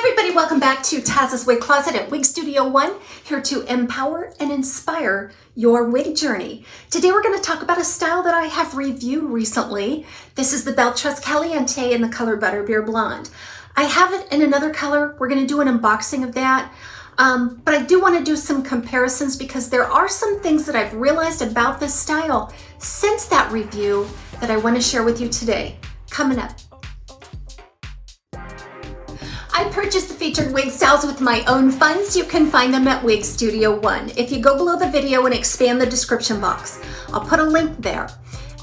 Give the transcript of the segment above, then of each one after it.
Everybody, welcome back to TAZS's Wig Closet at Wig Studio One, here to empower and inspire your wig journey. Today we're going to talk about a style that I have reviewed recently. This is the Belle Tress CALIENTE in the color Butterbeer Blonde. I have it in another color. We're going to do an unboxing of that. But I do want to do some comparisons because there are some things that I've realized about this style since that review that I want to share with you today. Coming up. I purchased the featured wig styles with my own funds. You can find them at Wig Studio One. If you go below the video and expand the description box, I'll put a link there.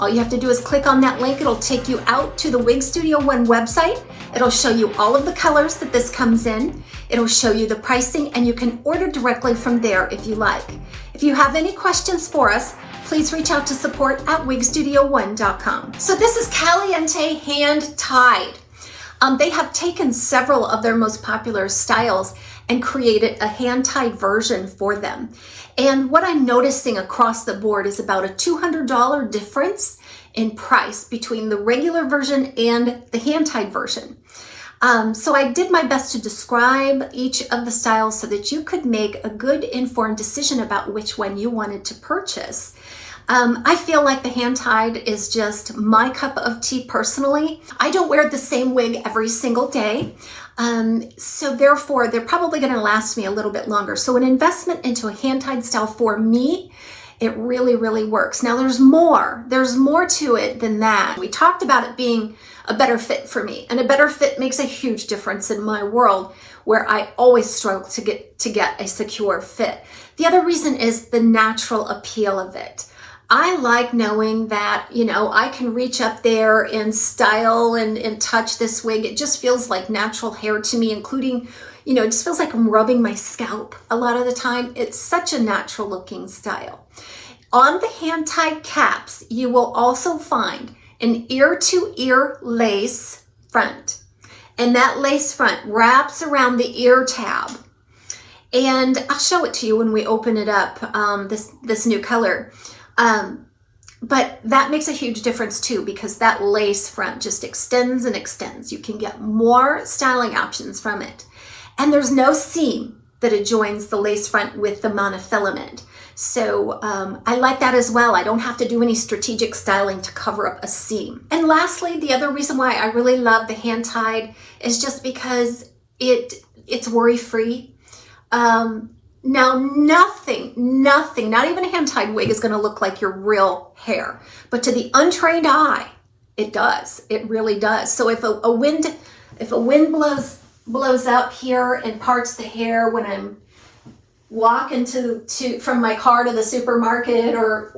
All you have to do is click on that link. It'll take you out to the Wig Studio One website. It'll show you all of the colors that this comes in. It'll show you the pricing, and you can order directly from there if you like. If you have any questions for us, please reach out to support@wigstudio1.com. So this is Caliente Hand-Tied. They have taken several of their most popular styles and created a hand-tied version for them. And what I'm noticing across the board is about a $200 difference in price between the regular version and the hand-tied version. So I did my best to describe each of the styles so that you could make a good informed decision about which one you wanted to purchase. I feel like the hand-tied is just my cup of tea personally. I don't wear the same wig every single day. So therefore, they're probably going to last me a little bit longer. So an investment into a hand-tied style for me, it really, really works. Now there's more to it than that. We talked about it being a better fit for me, and a better fit makes a huge difference in my world where I always struggle to get a secure fit. The other reason is the natural appeal of it. I like knowing that, you know, I can reach up there and style and touch this wig. It just feels like natural hair to me, including, you know, it just feels like I'm rubbing my scalp a lot of the time. It's such a natural looking style. On the hand-tied caps, you will also find an ear-to-ear lace front. And that lace front wraps around the ear tab. And I'll show it to you when we open it up, this new color. But that makes a huge difference too, because that lace front just extends and extends. You can get more styling options from it. And there's no seam that adjoins the lace front with the monofilament. So I like that as well. I don't have to do any strategic styling to cover up a seam. And lastly, the other reason why I really love the hand-tied is just because it's worry-free. Now, nothing, not even a hand-tied wig is going to look like your real hair. But to the untrained eye, it does. It really does. So if a wind blows up here and parts the hair when I'm walking from my car to the supermarket or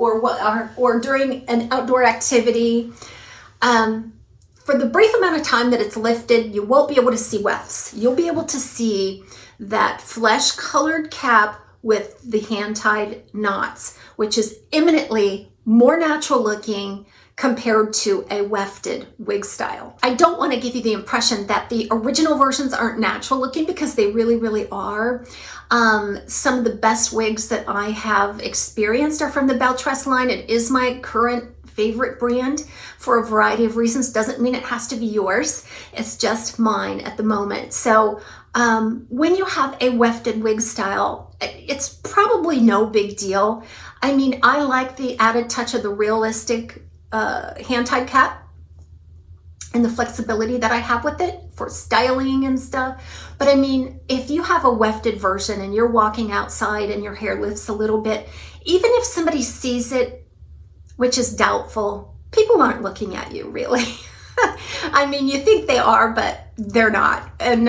during an outdoor activity, for the brief amount of time that it's lifted, you won't be able to see wefts. You'll be able to see that flesh-colored cap with the hand-tied knots, which is eminently more natural looking compared to a wefted wig style. I don't want to give you the impression that the original versions aren't natural looking, because they really, really are. Some of the best wigs that I have experienced are from the Belle Tress line. It is my current favorite brand for a variety of reasons. Doesn't mean it has to be yours. It's just mine at the moment. So when you have a wefted wig style, it's probably no big deal. I mean, I like the added touch of the realistic hand-tied cap and the flexibility that I have with it for styling and stuff. But I mean, if you have a wefted version and you're walking outside and your hair lifts a little bit, even if somebody sees it, which is doubtful, people aren't looking at you really. I mean, you think they are, but they're not. And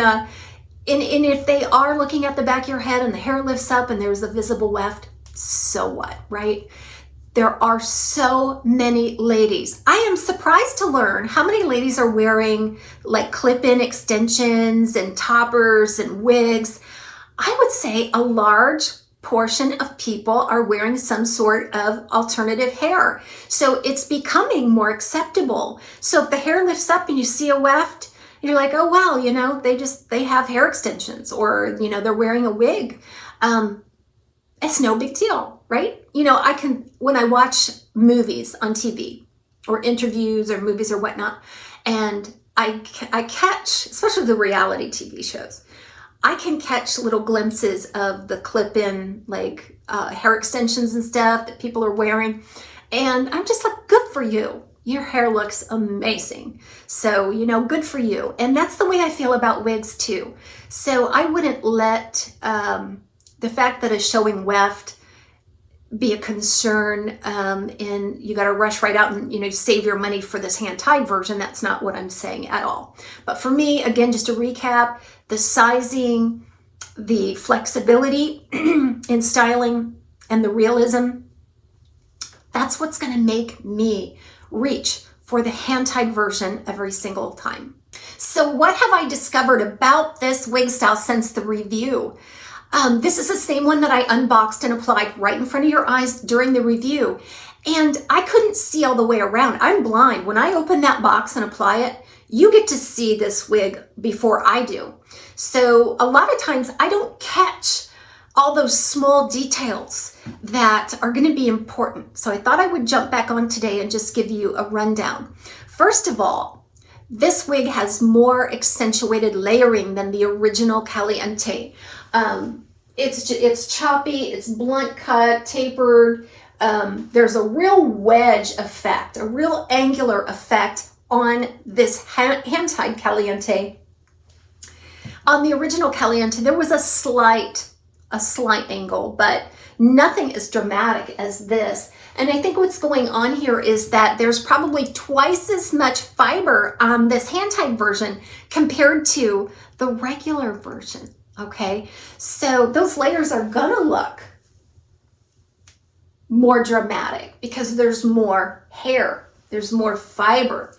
if they are looking at the back of your head and the hair lifts up and there's a visible weft, so what, right? There are so many ladies. I am surprised to learn how many ladies are wearing like clip-in extensions and toppers and wigs. I would say a large portion of people are wearing some sort of alternative hair. So it's becoming more acceptable. So if the hair lifts up and you see a weft, you're like, oh, wow, you know, they have hair extensions, or, you know, they're wearing a wig. It's no big deal, right? You know, when I watch movies on TV or interviews or movies or whatnot, and I catch, especially the reality TV shows, I can catch little glimpses of the clip-in like hair extensions and stuff that people are wearing. And I'm just like, good for you. Your hair looks amazing. So, you know, good for you. And that's the way I feel about wigs too. So I wouldn't let the fact that it's showing weft be a concern and you got to rush right out and, you know, save your money for this hand-tied version. That's not what I'm saying at all. But for me, again, just to recap, the sizing, the flexibility in styling, and the realism, that's what's going to make me reach for the hand-tied version every single time. So what have I discovered about this wig style since the review? This is the same one that I unboxed and applied right in front of your eyes during the review. And I couldn't see all the way around. I'm blind. When I open that box and apply it, you get to see this wig before I do. So a lot of times I don't catch all those small details that are going to be important. So I thought I would jump back on today and just give you a rundown. First of all, this wig has more accentuated layering than the original Caliente. It's choppy, it's blunt cut, tapered. There's a real wedge effect, a real angular effect on this hand-tied Caliente. On the original Caliente, there was a slight angle, but nothing as dramatic as this. And I think what's going on here is that there's probably twice as much fiber on this hand-tied version compared to the regular version, okay? So those layers are gonna look more dramatic because there's more hair, there's more fiber.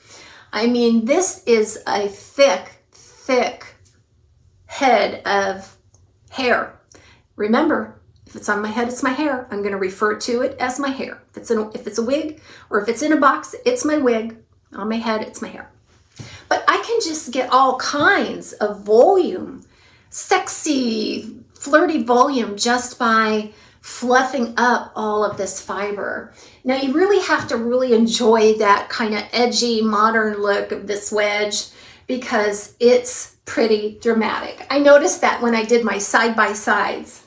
I mean, this is a thick head of hair. Remember, if it's on my head, it's my hair. I'm going to refer to it as my hair. If it's a wig or if it's in a box, it's my wig. On my head, it's my hair. But I can just get all kinds of volume, sexy, flirty volume just by fluffing up all of this fiber. Now you really have to really enjoy that kind of edgy, modern look of this wedge because it's pretty dramatic. I noticed that when I did my side-by-sides.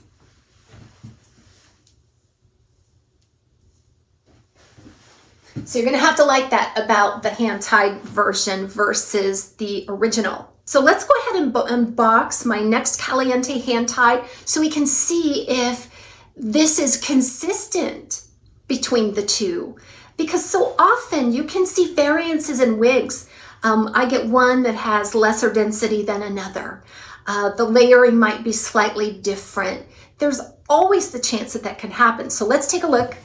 So you're going to have to like that about the hand-tied version versus the original. So let's go ahead and unbox my next Caliente hand-tied so we can see if this is consistent between the two. Because so often you can see variances in wigs. I get one that has lesser density than another. The layering might be slightly different. There's always the chance that that can happen. So let's take a look.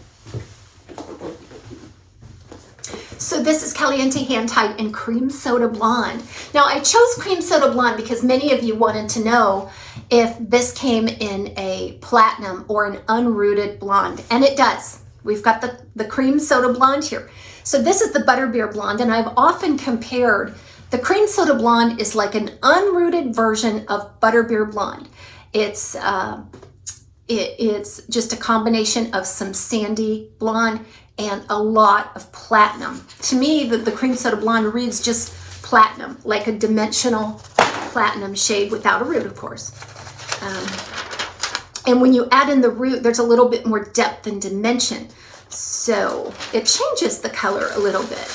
So this is Caliente hand-tied in Cream Soda Blonde. Now I chose Cream Soda Blonde because many of you wanted to know if this came in a platinum or an unrooted blonde, and it does. We've got the Cream Soda Blonde here. So this is the Butterbeer Blonde, and I've often compared the Cream Soda Blonde is like an unrooted version of Butterbeer Blonde. It's just a combination of some sandy blonde and a lot of platinum. To me, the Cream Soda Blonde reads just platinum, like a dimensional platinum shade without a root, of course. And when you add in the root, there's a little bit more depth and dimension. So it changes the color a little bit.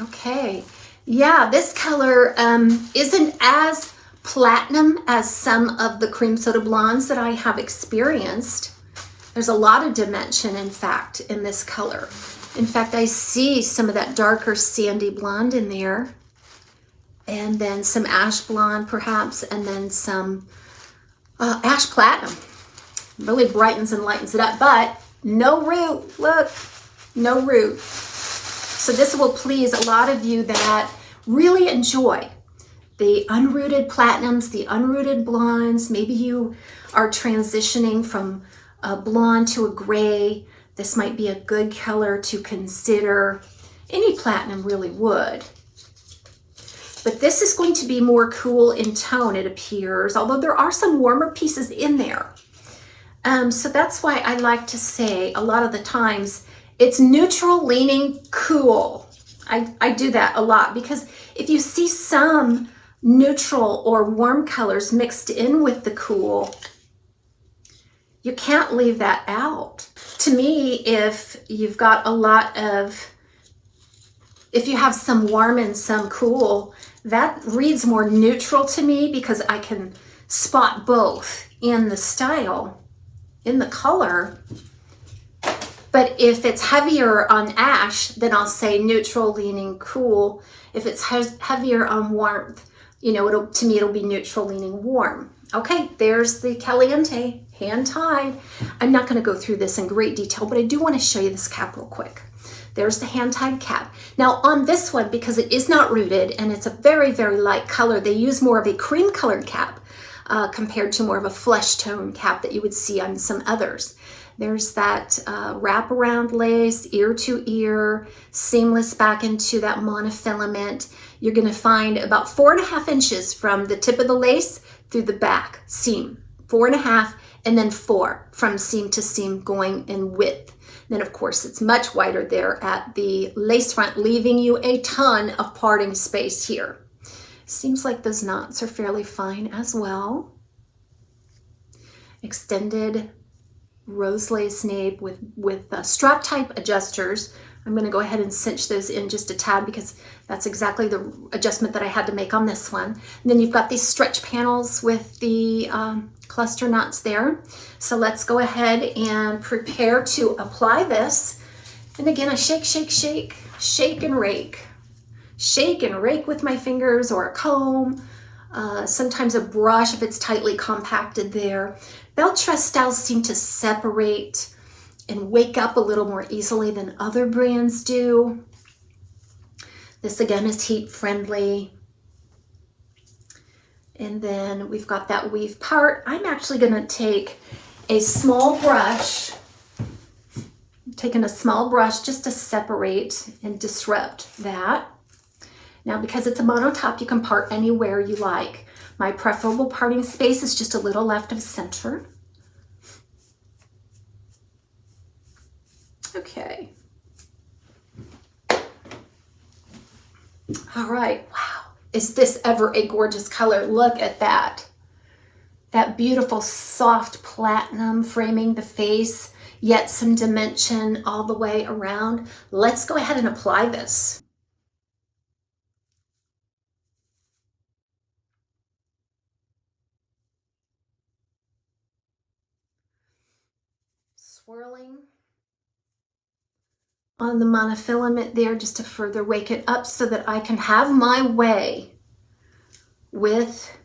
Okay. Yeah, this color isn't as platinum as some of the Cream Soda Blondes that I have experienced. There's a lot of dimension, in fact, in this color. In fact, I see some of that darker sandy blonde in there, and then some ash blonde perhaps, and then some ash platinum. Really brightens and lightens it up, but no root. Look, no root. So this will please a lot of you that really enjoy the unrooted platinums, the unrooted blondes. Maybe you are transitioning from a blonde to a gray. This might be a good color to consider. Any platinum really would. But this is going to be more cool in tone, it appears, although there are some warmer pieces in there. So that's why I like to say a lot of the times it's neutral leaning cool. I do that a lot because if you see some neutral or warm colors mixed in with the cool, you can't leave that out. To me, if you've got a lot of, if you have some warm and some cool, that reads more neutral to me because I can spot both in the style, in the color. But if it's heavier on ash, then I'll say neutral leaning cool. If it's heavier on warmth, you know, to me it'll be neutral leaning warm. Okay, there's the Caliente hand tied. I'm not going to go through this in great detail, but I do want to show you this cap real quick. There's the hand tied cap. Now on this one, because it is not rooted and it's a very, very light color, they use more of a cream colored cap compared to more of a flesh tone cap that you would see on some others. There's that wraparound lace, ear to ear, seamless back into that monofilament. You're going to find about 4.5 inches from the tip of the lace through the back seam, 4.5, and then 4 from seam to seam going in width. Then of course it's much wider there at the lace front, leaving you a ton of parting space here. Seems like those knots are fairly fine as well. Extended rose lace nape with strap type adjusters. I'm going to go ahead and cinch those in just a tad because that's exactly the adjustment that I had to make on this one. And then you've got these stretch panels with the cluster knots there. So let's go ahead and prepare to apply this. And again, I shake, shake, shake, shake and rake. Shake and rake with my fingers or a comb. Sometimes a brush if it's tightly compacted there. Belle Tress styles seem to separate and wake up a little more easily than other brands do. This again is heat friendly. And then we've got that weave part. I'm actually going to take a small brush. I'm taking a small brush just to separate and disrupt that. Now, because it's a mono top, you can part anywhere you like. My preferable parting space is just a little left of center. Okay. All right. Wow. Is this ever a gorgeous color? Look at that. That beautiful soft platinum framing the face, yet some dimension all the way around. Let's go ahead and apply this. Swirling on the monofilament there just to further wake it up so that I can have my way with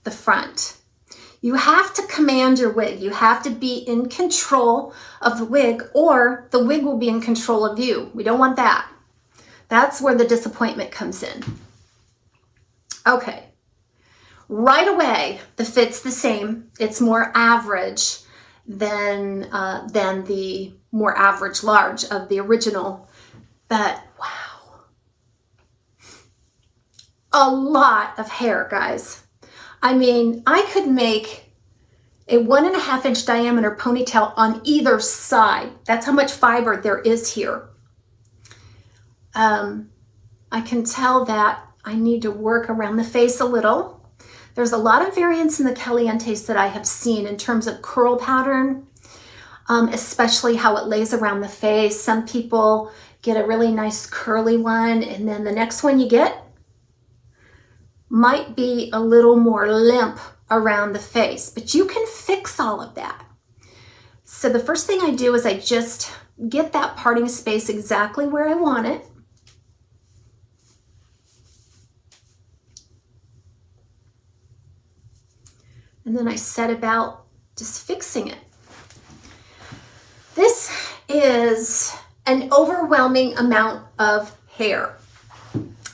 the front. You have to command your wig. You have to be in control of the wig or the wig will be in control of you. We don't want that. That's where the disappointment comes in. Okay. Right away, the fit's the same. It's more average than the more average large of the original. But wow, a lot of hair, guys. I mean, I could make a 1.5 inch diameter ponytail on either side. That's how much fiber there is here. I can tell that I need to work around the face a little. There's a lot of variance in the Calientes that I have seen in terms of curl pattern, especially how it lays around the face. Some people get a really nice curly one, and then the next one you get might be a little more limp around the face, but you can fix all of that. So the first thing I do is I just get that parting space exactly where I want it. And then I set about just fixing it. This is an overwhelming amount of hair.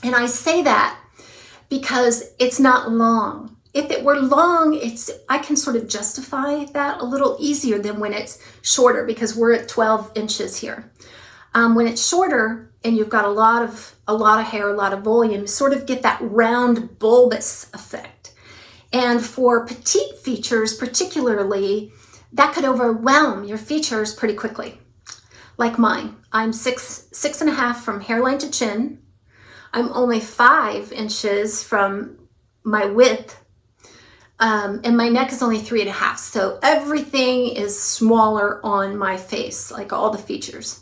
And I say that because it's not long. If it were long, I can sort of justify that a little easier than when it's shorter because we're at 12 inches here. When it's shorter and you've got a lot of hair, a lot of volume, you sort of get that round bulbous effect. And for petite features particularly, that could overwhelm your features pretty quickly. Like mine. I'm 6'1" from hairline to chin. I'm only 5 inches from my width. And my neck is only 3.5. So everything is smaller on my face, like all the features.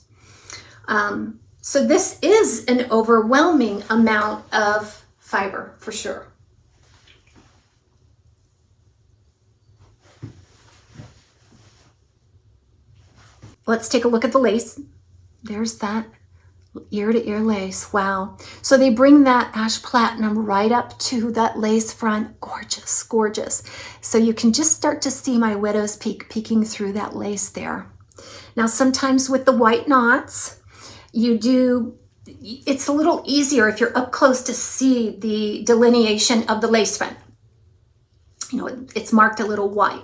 So this is an overwhelming amount of fiber for sure. Let's take a look at the lace. There's that ear-to-ear lace. Wow. So they bring that ash platinum right up to that lace front. Gorgeous, gorgeous. So you can just start to see my widow's peak peeking through that lace there. Now, sometimes with the white knots, it's a little easier if you're up close to see the delineation of the lace front. You know, it's marked a little white.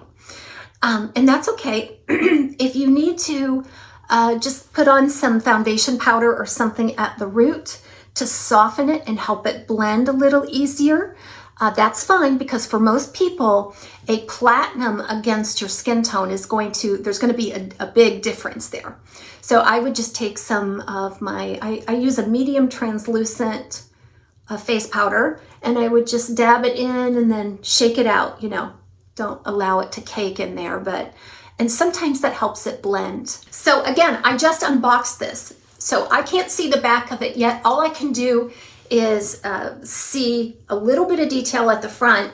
And that's okay. If you need to just put on some foundation powder or something at the root to soften it and help it blend a little easier, that's fine, because for most people, a platinum against your skin tone there's going to be a big difference there. So I would just take some of I use a medium translucent face powder, and I would just dab it in and then shake it out, you know. Don't allow it to cake in there, and sometimes that helps it blend. So again, I just unboxed this, so I can't see the back of it yet. All I can do is see a little bit of detail at the front.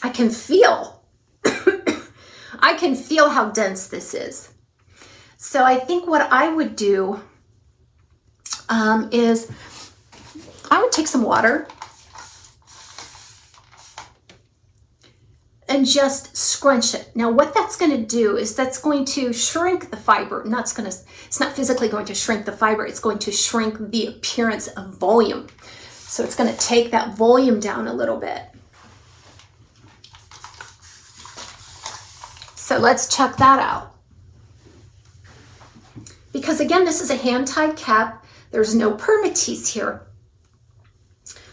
I can feel, I can feel how dense this is. So I think what I would do is I would take some water and just scrunch it. Now what that's going to do is that's going to shrink the fiber. It's not physically going to shrink the fiber, it's going to shrink the appearance of volume. So it's going to take that volume down a little bit. So let's check that out. Because again, this is a hand-tied cap. There's no permatease here.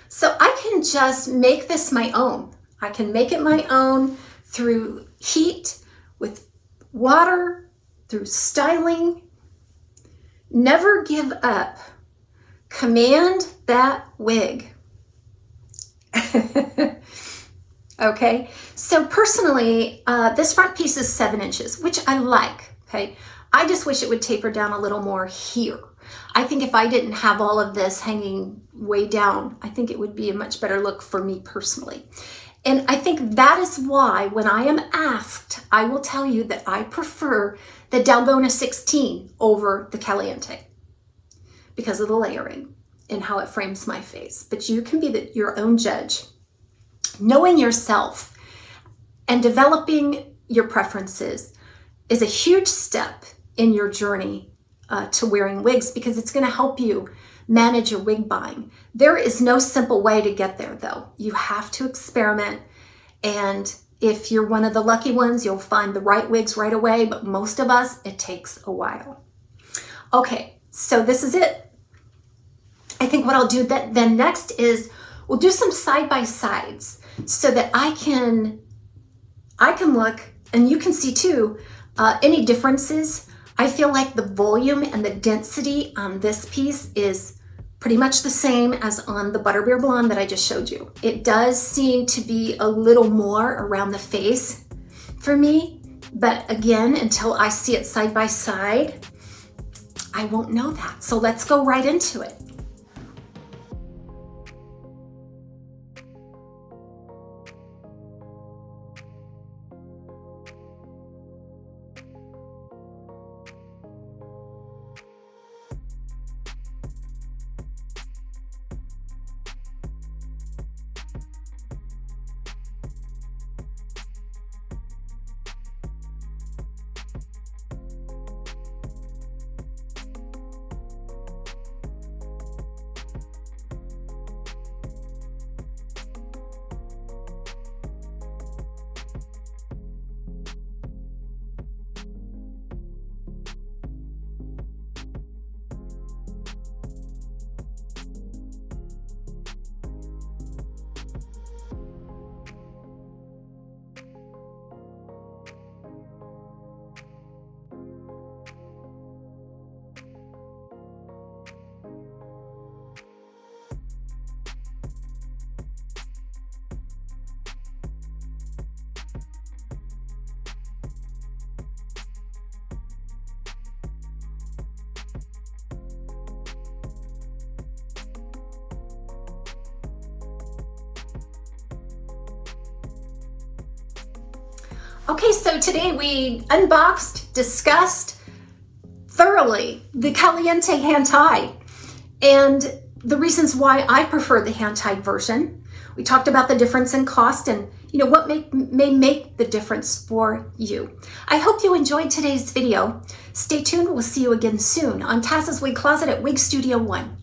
So I can just make this my own. I can make it my own through heat, with water, through styling. Never give up. Command that wig. Okay, so personally, this front piece is 7 inches, which I like, okay? I just wish it would taper down a little more here. I think if I didn't have all of this hanging way down, I think it would be a much better look for me personally. And I think that is why when I am asked, I will tell you that I prefer the Dalgona 16 over the Caliente because of the layering and how it frames my face. But you can be your own judge. Knowing yourself and developing your preferences is a huge step in your journey to wearing wigs, because it's going to help you manage your wig buying. There is no simple way to get there though. You have to experiment, and if you're one of the lucky ones, you'll find the right wigs right away, but most of us, it takes a while. Okay, so this is it. I think what I'll do then next is we'll do some side-by-sides so that I can look and you can see too any differences. I feel like the volume and the density on this piece is pretty much the same as on the Butterbeer Blonde that I just showed you. It does seem to be a little more around the face for me, but again, until I see it side by side, I won't know that. So let's go right into it. Okay, so today we unboxed, discussed thoroughly the Caliente hand-tied and the reasons why I prefer the hand-tied version. We talked about the difference in cost and what may make the difference for you. I hope you enjoyed today's video. Stay tuned. We'll see you again soon on TAZSWIG Closet at Wig Studio 1.